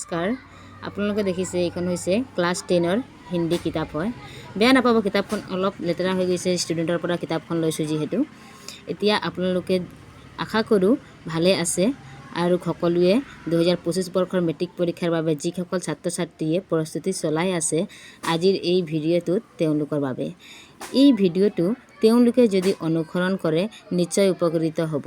নমস্কাৰ। আপোনালোকে দেখিছে এইখন হৈছে ক্লাছ 10ৰ হিন্দী কিতাপ হয়। বেয়া নাপাব, কিতাপখন অলপ লেতেৰা হৈ গৈছে, ষ্টুডেণ্টৰ পৰা কিতাপখন লৈছোঁ যিহেতু। এতিয়া আপোনালোকে আশা কৰোঁ ভালে আছে আৰু সকলোৱে 2025 বৰ্ষৰ মেট্ৰিক পৰীক্ষাৰ বাবে যিসকল ছাত্ৰ ছাত্ৰীয়ে প্ৰস্তুতি চলাই আছে, আজিৰ এই ভিডিঅ'টোত তেওঁলোকৰ বাবে। এই ভিডিঅ'টো তেওঁলোকে যদি অনুসৰণ কৰে নিশ্চয় উপকৃত হ'ব।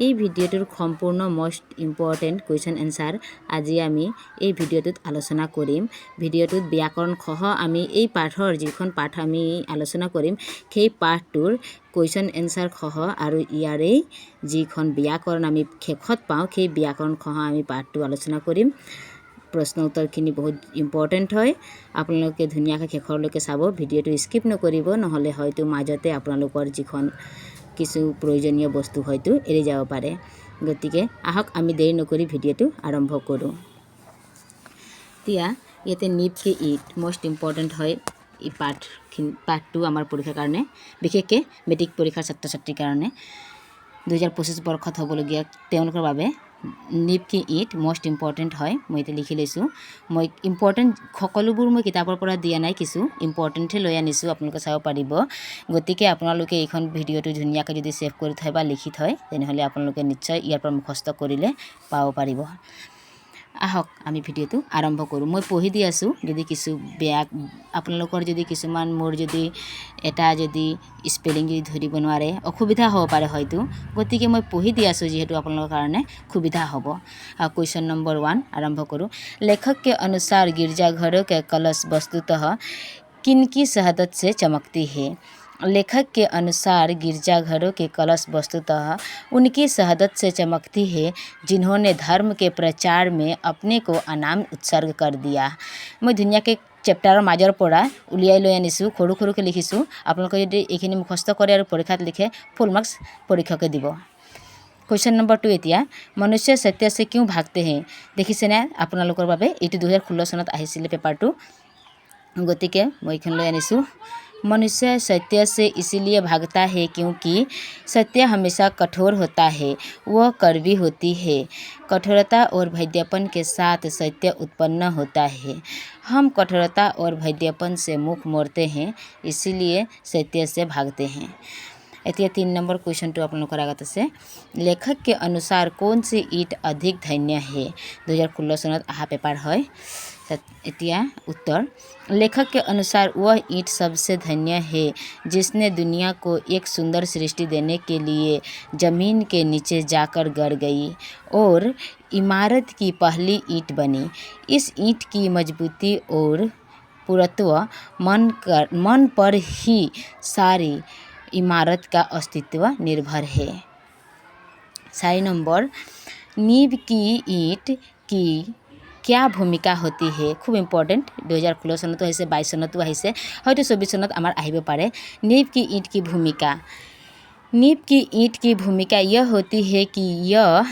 এই ভিডিঅ'টোৰ সম্পূৰ্ণ মষ্ট ইম্পৰ্টেণ্ট কুৱেশ্যন এনচাৰ আজি আমি এই ভিডিঅ'টোত আলোচনা কৰিম। ভিডিঅ'টোত ব্যাকৰণ সহ আমি এই পাঠৰ যিখন পাঠ আমি আলোচনা কৰিম সেই পাঠটোৰ কুৱেশ্যন এনচাৰ সহ আৰু ইয়াৰেই যিখন ব্যাকৰণ আমি শেষত পাওঁ সেই ব্যাকৰণ সহ আমি পাঠটো আলোচনা কৰিম। প্ৰশ্ন উত্তৰখিনি বহুত ইম্পৰ্টেণ্ট হয়, আপোনালোকে ধুনীয়াকৈ শেষৰলৈকে চাব, ভিডিঅ'টো স্কিপ নকৰিব, নহ'লে হয়তো মাজতে আপোনালোকৰ যিখন কিছু প্ৰয়োজনীয় বস্তু হয়তো এৰি যাব পাৰে। গতিকে আহক আমি দেৰি নকৰি ভিডিঅ'টো আৰম্ভ কৰোঁ। এতিয়া ইয়াতে নিড কি ইট মষ্ট ইম্পৰ্টেণ্ট হয় এই পাঠটো আমাৰ পৰীক্ষাৰ কাৰণে, বিশেষকৈ মেট্ৰিক পৰীক্ষাৰ ছাত্ৰ ছাত্ৰীৰ কাৰণে 2025 বৰ্ষত হ'বলগীয়া তেওঁলোকৰ বাবে নিড কি ইট মষ্ট ইম্পৰ্টেণ্ট হয়। মই এতিয়া লিখি লৈছোঁ। মই ইম্পৰ্টেণ্ট সকলোবোৰ মই কিতাপৰ পৰা দিয়া নাই, কিছু ইম্পৰ্টেণ্টহে লৈ আনিছোঁ, আপোনালোকে চাব পাৰিব। গতিকে আপোনালোকে এইখন ভিডিঅ'টো ধুনীয়াকৈ যদি ছেভ কৰি থয় বা লিখি থয় তেনেহ'লে আপোনালোকে নিশ্চয় ইয়াৰ পৰা মুখস্থ কৰিলে পাব পাৰিব। আহক আমি ভিডিঅ'টো আৰম্ভ কৰোঁ। মই পঢ়ি দি আছোঁ, যদি কিছু বেয়া আপোনালোকৰ যদি কিছুমান মোৰ যদি এটা যদি স্পেলিং যদি ধৰিব নোৱাৰে অসুবিধা হ'ব পাৰে হয়তো, গতিকে মই পঢ়ি দি আছোঁ যিহেতু আপোনালোকৰ কাৰণে সুবিধা হ'ব। কুৱেশ্যন নম্বৰ 1 আৰম্ভ কৰোঁ। लेखक के अनुसार गिरजाघरों के कलश वस्तुतः किनकी शहादत से चमकती है। लेखक के अनुसार गिरजाघरों के कलश वस्तुतः उनकी शहादत से चमकती है जिन्होंने धर्म के प्रचार में अपने को अनाम उत्सर्ग कर दिया। मैं ধুনীয়াকৈ চেপ্টাৰৰ মাজৰ পৰা উলিয়াই লৈ আনিছোঁ, সৰু সৰুকৈ লিখিছোঁ। আপোনালোকে যদি এইখিনি মুখস্থ কৰে আৰু পৰীক্ষাত লিখে ফুল মাৰ্কছ পৰীক্ষকে দিব। কুৱেশ্যন নম্বৰ 2 এতিয়া মনুষ্য সত্য से क्यों भागते हैं। দেখিছেনে আপোনালোকৰ বাবে এইটো 2016 চনত আহিছিলে পেপাৰটো, গতিকে মই এইখন লৈ আনিছোঁ। मनुष्य सत्य से इसलिए भागता है क्योंकि सत्य हमेशा कठोर होता है, वह कड़वी होती है। कठोरता और भद्देपन के साथ सत्य उत्पन्न होता है। हम कठोरता और भद्देपन से मुख मोड़ते हैं, इसीलिए सत्य से भागते हैं। এতিয়া 3 নম্বৰ কুৱেশ্যনটো আপোনালোকৰ আগত আছে। लेखक के अनुसार कौन सी ईट अधिक धन्य है। 2016 চনত অহা পেপাৰ হয়। এতিয়া उत्तर लेखक के अनुसार वह ईंट सबसे धन्य है जिसने दुनिया को एक सुंदर सृष्टि देने के लिए ज़मीन के नीचे जाकर गड़ गई और इमारत की पहली ईंट बनी। इस ईंट की मजबूती और पुरत्व मन पर ही सारी इमारत का अस्तित्व निर्भर है। 4 নম্বৰ नींव की ईंट की क्या भूमिका होती है। খুব ইম্পৰ্টেণ্ট, 2016 চনতো আহিছে, 22 চনতো আহিছে, হয়তো 24 চনত আমাৰ আহিব পাৰে। नींव की ईंट की भूमिका। नींव की ईंट की भूमिका यह होती है कि यह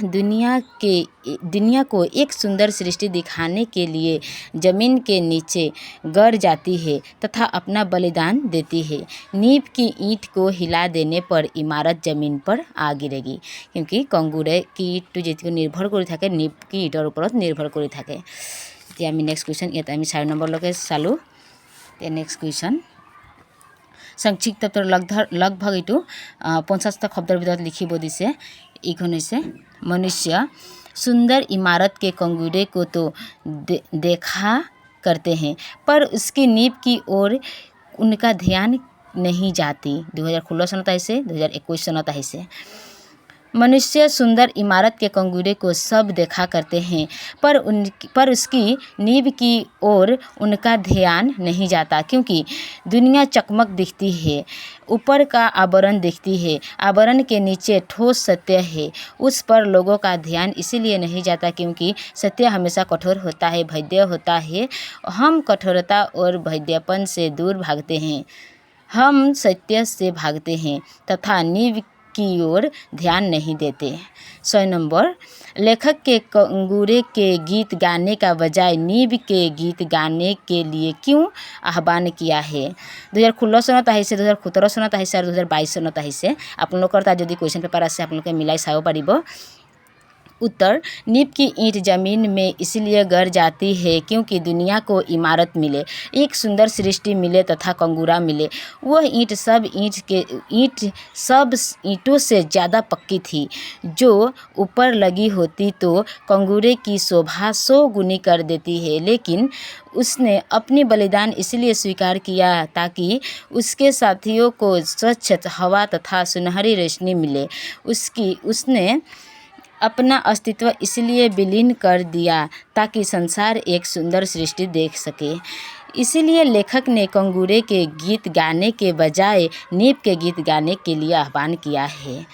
दुनिया को एक सुंदर सृष्टि दिखाने के लिए ज़मीन के नीचे गड़ जाती है तथा अपना बलिदान देती है। नींव की ईंट को हिला देने पर इमारत ज़मीन पर आ गिरेगी, क्योंकि कंगुरे की ईंटটো যেটো নিৰ্ভৰ কৰি থাকে नींव की ईंटर ওপৰত নিৰ্ভৰ কৰি থাকে। এতিয়া আমি নেক্সট কুৱেশ্যন, ইয়াত আমি 4 নম্বৰলৈকে চালোঁ। এতিয়া নেক্সট কুৱেশ্যন সংক্ষিপ্ত উত্তৰ লগভগ এইটো 50টা শব্দৰ ভিতৰত লিখিব দিছে। এইখন হৈছে मनुष्य सुंदर इमारत के कंगूरे को तो देखा करते हैं पर उसकी नींव की ओर उनका ध्यान नहीं जाती। 2016 চনত আহিছে, 2021 চনত আহিছে। मनुष्य सुंदर इमारत के कंगूरे को सब देखा करते हैं पर उसकी नींव की ओर उनका ध्यान नहीं जाता, क्योंकि दुनिया चकमक दिखती है, ऊपर का आवरण दिखती है, आवरण के नीचे ठोस सत्य है। उस पर लोगों का ध्यान इसीलिए नहीं जाता क्योंकि सत्य हमेशा कठोर होता है, भद्य होता है। हम कठोरता और भद्यपन से दूर भागते हैं, हम सत्य से भागते हैं तथा नींव की ओर ध्यान नहीं देते। 6 नंबर लेखक के कंगूरे के गीत गाने का बजाय नींव के गीत गाने के लिए क्यों आह्वान किया है। 2016 চনত আহিছে, 2017 চনত আহিছে আৰু 2022 চনত আহিছে। আপোনালোকৰ তাত যদি কুৱেশ্যন পেপাৰ আছে আপোনালোকে মিলাই চাব পাৰিব। उत्तर, नींव की ईंट जमीन में इसलिए गड़ जाती है क्योंकि दुनिया को इमारत मिले, एक सुंदर सृष्टि मिले तथा कंगूरा मिले। वह ईंट सब ईंटों से ज़्यादा पक्की थी। जो ऊपर लगी होती तो कंगूरे की शोभा 100 गुनी कर देती है, लेकिन उसने अपनी बलिदान इसलिए स्वीकार किया ताकि उसके साथियों को स्वच्छ हवा तथा सुनहरी रोशनी मिले। उसने अपना अस्तित्व इसलिए विलीन कर दिया ताकि संसार एक सुंदर सृष्टि देख सके। इसीलिए लेखक ने कंगूरे के गीत गाने के बजाय नींव के गीत गाने के लिए आह्वान किया है।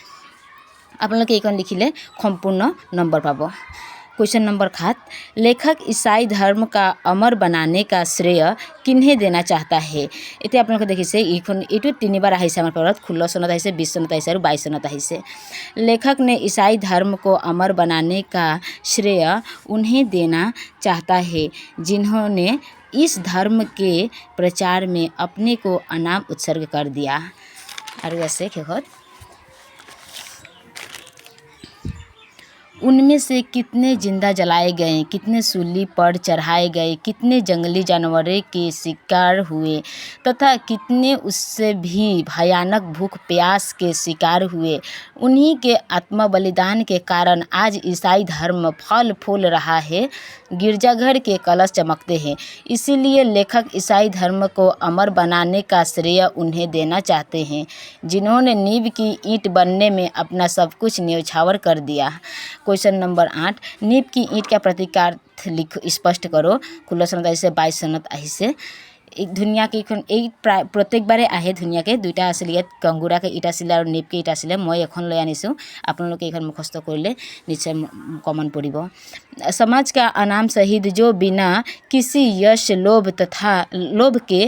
आपलोके এইখন लिखिले सम्पूर्ण नंबर पाबो। क्वेश्चन नंबर 7, लेखक ईसाई धर्म का अमर बनाने का श्रेय किन्हें देना चाहता है। इतना आपलोके देखिसे এইখন এইটো তিনিবাৰ আহিছে আমাৰ পৰত 16 চনত আহিছে, 20 চনত আহিছে আৰু 22 চনত আহিছে। लेखक ने ईसाई धर्म को अमर बनाने का श्रेय उन्हें देना चाहता है जिन्होंने इस धर्म के प्रचार में अपने को अनाम उत्सर्ग कर दिया। और ऐसे शेषत उनमें से कितने जिंदा जलाए गए, कितने सूली पर चढ़ाए गए, कितने जंगली जानवरों के शिकार हुए तथा कितने उससे भी भयानक भूख प्यास के शिकार हुए। उन्हीं के आत्म बलिदान के कारण आज ईसाई धर्म फल फूल रहा है, गिरजाघर के कलश चमकते हैं। इसीलिए लेखक ईसाई धर्म को अमर बनाने का श्रेय उन्हें देना चाहते हैं जिन्होंने नींव की ईंट बनने में अपना सब कुछ न्यौछावर कर दिया। क्वेश्चन नंबर 8, नींव की ईंट का प्रतीकार्थ स्पष्ट करो। 16 सनत আহিছে, 22 सनत আহিছে। एक ধুনীয়াকৈ এইখন এই প্ৰায় প্ৰত্যেকবাৰে আহে ধুনীয়াকৈ। দুইটা আছিলে ইয়াত, कंगूराके ईट आছিলে আৰু नींवके ईट आছিলে। মই এখন লৈ आनिছোঁ, আপোনালোকে এইখন মুখস্থ কৰিলে निश्चय कॉमन पड़िब। समाज का अनाम शहीद जो बिना किसी यश लोभ के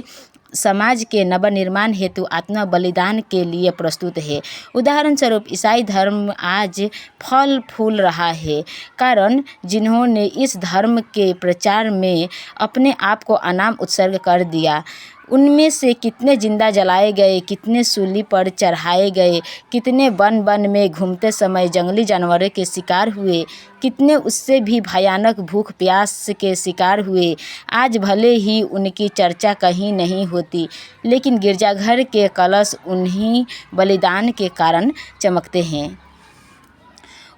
समाज के नवनिर्माण हेतु आत्म बलिदान के लिए प्रस्तुत है। उदाहरण स्वरूप ईसाई धर्म आज फल फूल रहा है कारण जिन्होंने इस धर्म के प्रचार में अपने आप को अनाम उत्सर्ग कर दिया। उनमें से कितने जिंदा जलाए गए, कितने सूली पर चढ़ाए गए, कितने वन वन में घूमते समय जंगली जानवरों के शिकार हुए, कितने उससे भी भयानक भूख प्यास के शिकार हुए। आज भले ही उनकी चर्चा कहीं नहीं होती, लेकिन गिरजाघर के कलश उन्हीं बलिदान के कारण चमकते हैं।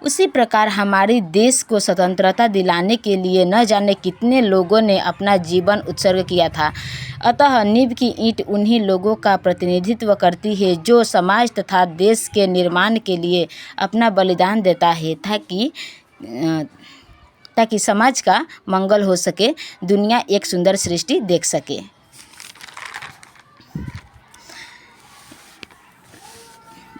उसी प्रकार हमारे देश को स्वतंत्रता दिलाने के लिए न जाने कितने लोगों ने अपना जीवन उत्सर्ग किया था। अतः नींव की ईंट उन्हीं लोगों का प्रतिनिधित्व करती है जो समाज तथा देश के निर्माण के लिए अपना बलिदान देता है ताकि समाज का मंगल हो सके, दुनिया एक सुंदर सृष्टि देख सके।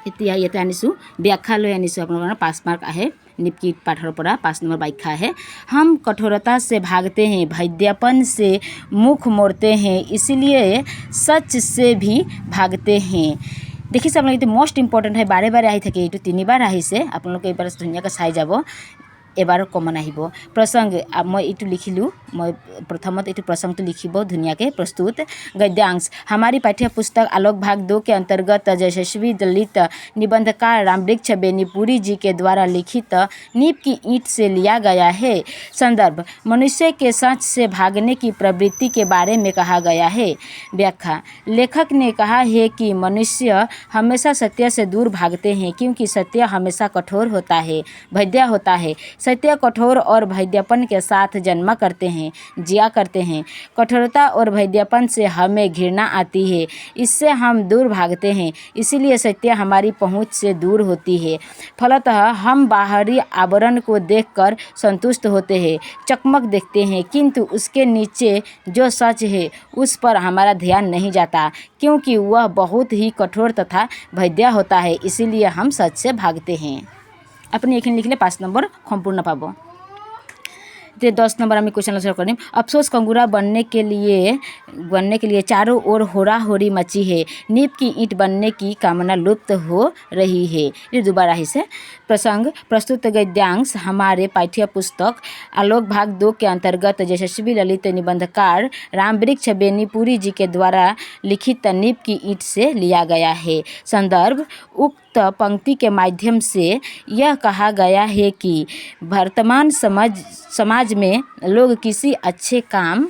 এতিয়া ইয়াতে আনিছোঁ व्याख्या লৈ আনিছোঁ আপোনালোকৰ কাৰণে 5 मार्क আহে नींव की पाठৰ পৰা। 5 नंबर व्याख्या है, हम कठोरता से भागते हैं, भैद्यपन से मुख मोड़ते हैं, इसलिए सच से भी भागते हैं। देखिছে আপোনালোকে এইটো मोस्ट इम्पर्टेन्ट है, बारे बारे আহি থাকে। এইটো 3 বাৰ আহিছে, আপোনালোকে এইবাৰ ধুনীয়াকৈ চাই যাব। এবাৰ কমন আহিব। प्रसंग मैं ये लिखिलूँ, मैं प्रथमत ये प्रसंग तो लिखिब धुनियाके। प्रस्तुत गद्यांश, हमारी पाठ्य पुस्तक आलोक भाग 2 के अंतर्गत यशस्वी दलित निबंधकार रामवृक्ष बेनीपुरी जी के द्वारा लिखित नींव की ईंट से लिया गया है। संदर्भ, मनुष्य के सच से भागने की प्रवृत्ति के बारे में कहा गया है। व्याख्या, लेखक ने कहा है कि मनुष्य हमेशा सत्य से दूर भागते हैं क्योंकि सत्य हमेशा कठोर होता है, भैद्य होता है। सत्य कठोर और भैद्यपन के साथ जन्मा करते हैं, जिया करते हैं। कठोरता और भैद्यपन से हमें घृणा आती है, इससे हम दूर भागते हैं, इसीलिए सत्य हमारी पहुंच से दूर होती है। फलतः हम बाहरी आवरण को देखकर संतुष्ट होते हैं, चकमक देखते हैं, किंतु उसके नीचे जो सच है उस पर हमारा ध्यान नहीं जाता क्योंकि वह बहुत ही कठोर तथा भैद्य होता है, इसीलिए हम सच से भागते हैं। अपनी एक लिखले 5 नंबर सम्पूर्ण पाब। तो 10 नंबर हमें क्वेश्चन आंसर करें। अफसोस कंगूरा बनने के लिए चारों ओर होरा होरी मची है। नींव की ईंट बनने की कामना लुप्त हो रही है। ये दोबारा ही से प्रसंग प्रस्तुत गद्यांश हमारे पाठ्य पुस्तक आलोक भाग 2 के अंतर्गत यशस्वी ललित निबंधकार रामवृक्ष बेनीपुरी जी के द्वारा लिखित नींव की ईंट से लिया गया है। संदर्भ उक्त पंक्ति के माध्यम से यह कहा गया है कि वर्तमान समाज में लोग किसी अच्छे काम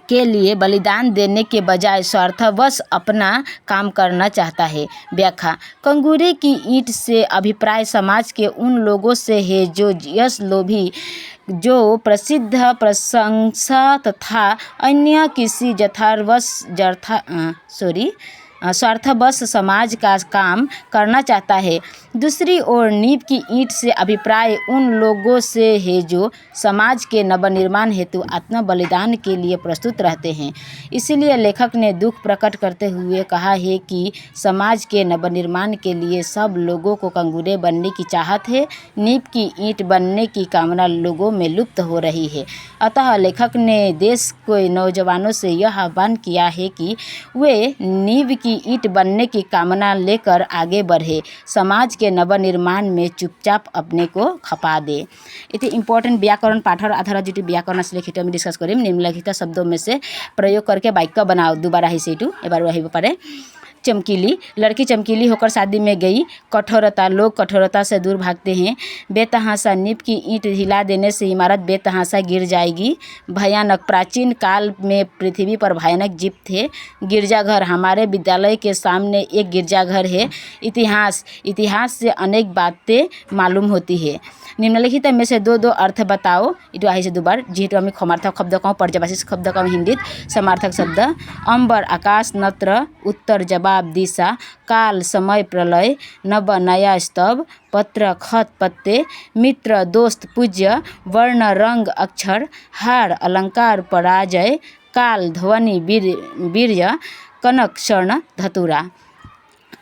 के लिए बलिदान देने के बजाय स्वार्थवश अपना काम करना चाहता है। व्याख्या कंगूरे की ईंट से अभिप्राय समाज के उन लोगों से है जो यश लोभी, जो प्रसिद्ध प्रशंसा तथा अन्य किसी स्वार्थवश समाज का काम करना चाहता है। दूसरी ओर नींव की ईंट से अभिप्राय उन लोगों से है जो समाज के नवनिर्माण हेतु आत्म बलिदान के लिए प्रस्तुत रहते हैं। इसीलिए लेखक ने दुख प्रकट करते हुए कहा है कि समाज के नवनिर्माण के लिए सब लोगों को कंगूरे बनने की चाहत है। नींव की ईंट बनने की कामना लोगों में लुप्त हो रही है। अतः लेखक ने देश के नौजवानों से यह आह्वान किया है कि वे नींव की ईंट बनने की कामना लेकर आगे बढ़े, समाज के नवनिर्माण में चुपचाप अपने को खपा दे। इति इम्पोर्टेंट व्याकरण पाठर आधार जो व्याकरण आस लिखित मैं डिस्कस करें। निम्नलिखित शब्दों में से प्रयोग करके वाक्य बनाओ। दोबारा ही से एबार वही पारे। चमकीली, लड़की चमकीली होकर शादी में गई। कठोरता, लोग कठोरता से दूर भागते हैं। बेतहाशा, नींव की ईंट हिला देने से इमारत बेतहाशा गिर जाएगी। भयानक, प्राचीन काल में पृथ्वी पर भयानक जीव थे। गिरजाघर, हमारे विद्यालय के सामने एक गिरजाघर है। इतिहास, इतिहास से अनेक बातें मालूम होती है। निम्नलिखित में से दो अर्थ बताओ। इटू आई से दोबार जेहेतु आम क्षमार्थक शब्द कहूँ, पर्यायवाची शब्द कहूँ हिंदी समार्थक शब्द। अंबर, आकाश, नत्र, उत्तर, जवाब, दिशा, काल, समय, प्रलय, नव, नया, स्तव, पत्र, खत, पत्ते, मित्र, दोस्त, पूज्य, वर्ण, रंग, अक्षर, हार, अलंकार, पराजय, काल, ध्वनि, वीर्य, कनक, स्वर्ण, धतुरा।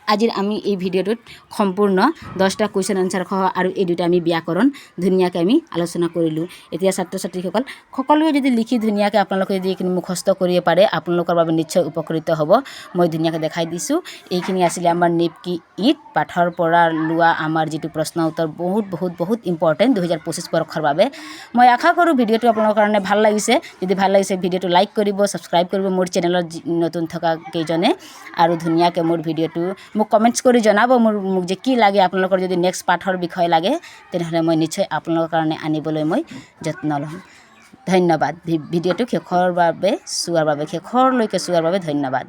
आज आमी এই ভিডিওটোত সম্পূৰ্ণ 10টা কুৱেশ্যন আনসাৰ সহ আৰু এই দুটা আমি ব্যাকৰণ ধুনীয়াকৈ আমি আলোচনা কৰিলোঁ। এতিয়া ছাত্ৰ ছাত্ৰীসকল সকলোৱে যদি লিখি ধুনীয়াকৈ আপোনালোকে যদি এইখিনি মুখস্থ কৰিব পাৰে আপোনালোকৰ বাবে নিশ্চয় উপকৃত হ'ব। মই ধুনীয়াকৈ দেখাই দিছোঁ। এইখিনি আছিলে আমাৰ নীঁৱ কি ईंट পাঠৰ পৰা লোৱা আমাৰ যিটো প্ৰশ্ন উত্তৰ বহুত ইম্পৰ্টেণ্ট 2025 পৰীক্ষাৰ বাবে। মই আশা কৰোঁ ভিডিঅ'টো আপোনালোকৰ কাৰণে ভাল লাগিছে। যদি ভাল লাগিছে ভিডিঅ'টো লাইক কৰিব, ছাবস্ক্ৰাইব কৰিব মোৰ চেনেলত নতুন থকা কেইজনে, আৰু ধুনীয়াকৈ মোৰ ভিডিঅ'টো মোক কমেণ্টছ কৰি জনাব মোক যে কি লাগে। আপোনালোকৰ যদি নেক্সট পাঠৰ বিষয় লাগে তেনেহ'লে মই নিশ্চয় আপোনালোকৰ কাৰণে আনিবলৈ মই যত্ন ল'ম। ধন্যবাদ। ভিডিঅ'টো শেষৰলৈকে চোৱাৰ বাবে ধন্যবাদ।